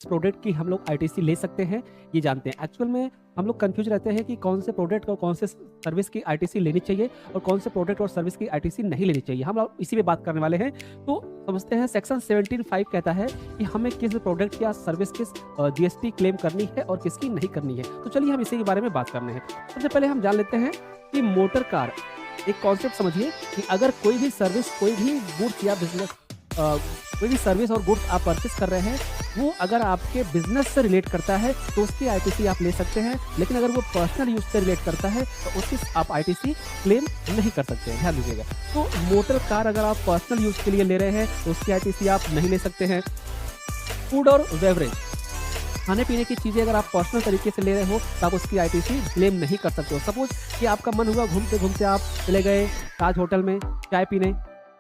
Product की हम लोग आईटीसी ले सकते हैं, ये जानते हैं। एक्चुअल में हम लोग कंफ्यूज रहते हैं कि कौन से प्रोडक्ट और कौन से सर्विस की आईटीसी लेनी चाहिए और कौन से प्रोडक्ट और सर्विस की आईटीसी नहीं लेनी चाहिए। हम लोग इसी पे बात करने वाले हैं। तो समझते हैं, सेक्शन 17(5) कहता है कि हमें किस प्रोडक्ट या सर्विस की जीएसटी क्लेम करनी है और किसकी नहीं करनी है। तो चलिए हम इसी के बारे में बात करने हैं। सबसे पहले हम जान लेते हैं कि मोटर कार, एक कॉन्सेप्ट समझिए कि अगर कोई भी सर्विस, कोई भी गुड्स या बिजनेस, कोई भी सर्विस और गुड्स आप परचेस कर रहे हैं, वो अगर आपके बिजनेस से रिलेट करता है तो उसकी आईटीसी आप ले सकते हैं। लेकिन अगर वो पर्सनल यूज से रिलेट करता है तो उसकी आप आईटीसी क्लेम नहीं कर सकते हैं, ध्यान दीजिएगा। तो मोटर कार अगर आप पर्सनल यूज के लिए ले रहे हैं तो उसकी आईटीसी आप नहीं ले सकते हैं। फूड और बेवरेज, खाने पीने की चीज़ें अगर आप पर्सनल तरीके से ले रहे हो तो आप उसकी आईटीसी क्लेम नहीं कर सकते हो। सपोज कि आपका मन हुआ, घूमते घूमते आप चले गए ताज होटल में चाय पीने,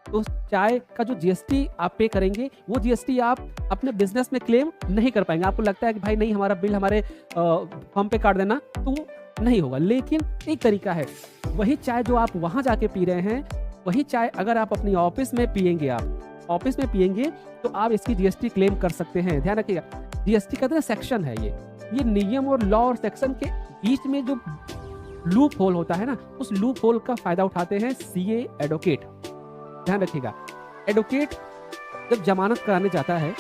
तो उस चाय का जो जीएसटी आप पे करेंगे वो जीएसटी आप अपने बिजनेस में क्लेम नहीं कर पाएंगे। आपको लगता है कि भाई नहीं, हमारा बिल हमारे फॉर्म पे काट देना, तो वो नहीं होगा। लेकिन एक तरीका है, वही चाय जो आप वहाँ जाके पी रहे हैं, वही चाय अगर आप अपनी ऑफिस में पियेंगे, आप ऑफिस में पियेंगे तो आप इसकी जीएसटी क्लेम कर सकते हैं। ध्यान रखिएगा, जीएसटी का सेक्शन है ये नियम और लॉ और सेक्शन के बीच में जो लूप होल होता है ना, उस लूप होल का फायदा उठाते हैं सीए एडवोकेट। ध्यान रखिएगा, एडवोकेट जब जमानत कराने जाता है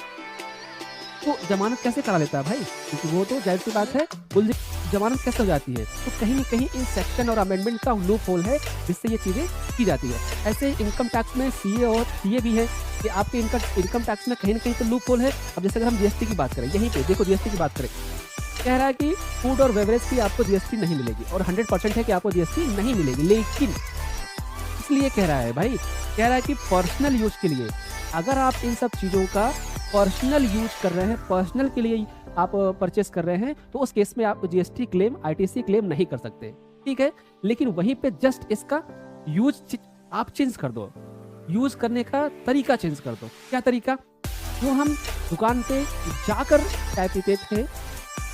तो जमानत कैसे करा लेता है भाई, क्योंकि वो तो जाहिर सी बात है, जमानत कैसे हो जाती है, तो कहीं न कहीं इन सेक्शन और अमेंडमेंट का लूप होल है जिससे ये चीज़ें की जाती है। ऐसे इनकम टैक्स में सीए और सीए भी है कि आपके इनकम टैक्स में कहीं न कहीं तो लूप होल है। अब जैसे अगर हम जीएसटी की बात करें, यहीं पे देखो जीएसटी की बात करें, कह रहा है कि फूड और बेवरेज की आपको जीएसटी नहीं मिलेगी और 100% है कि आपको जीएसटी नहीं मिलेगी। लेकिन इसलिए कह रहा है भाई, कह रहा है कि पर्सनल यूज के लिए अगर आप इन सब चीज़ों का पर्सनल यूज कर रहे हैं, पर्सनल के लिए आप परचेस कर रहे हैं, तो उस केस में आप जीएसटी क्लेम, आईटीसी क्लेम नहीं कर सकते, ठीक है। लेकिन वहीं पे जस्ट इसका यूज आप चेंज कर दो, यूज करने का तरीका चेंज कर दो। क्या तरीका? जो हम दुकान पे जाकर चाय पीते थे,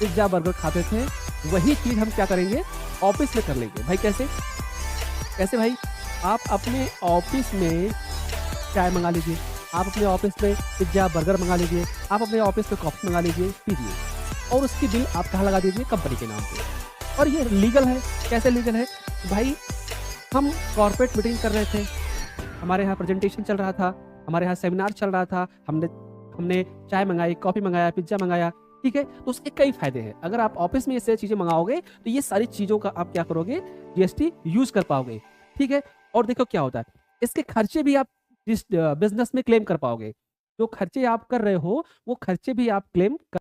पिज्जा बर्गर खाते थे, वही चीज हम क्या करेंगे, ऑफिस में कर लेंगे। भाई कैसे कैसे भाई? आप अपने ऑफिस में चाय मंगा लीजिए, आप अपने ऑफिस में पिज्जा बर्गर मंगा लीजिए, आप अपने ऑफिस में कॉफी मंगा लीजिए, पीजिए, और उसकी बिल आप कहाँ लगा दीजिए, कंपनी के नाम पे। और ये लीगल है। कैसे लीगल है भाई? हम कॉर्पोरेट मीटिंग कर रहे थे, हमारे यहाँ प्रेजेंटेशन चल रहा था, हमारे यहाँ सेमिनार चल रहा था, हमने चाय मंगाई, कॉफी मंगाया, पिज्जा मंगाया, ठीक है। तो उसके कई फायदे हैं। अगर आप ऑफिस में ये सारी चीजें मंगाओगे तो ये सारी चीजों का आप क्या करोगे, जीएसटी यूज कर पाओगे, ठीक है। और देखो क्या होता है, इसके खर्चे भी आप इस बिजनेस में क्लेम कर पाओगे। जो खर्चे आप कर रहे हो वो खर्चे भी आप क्लेम कर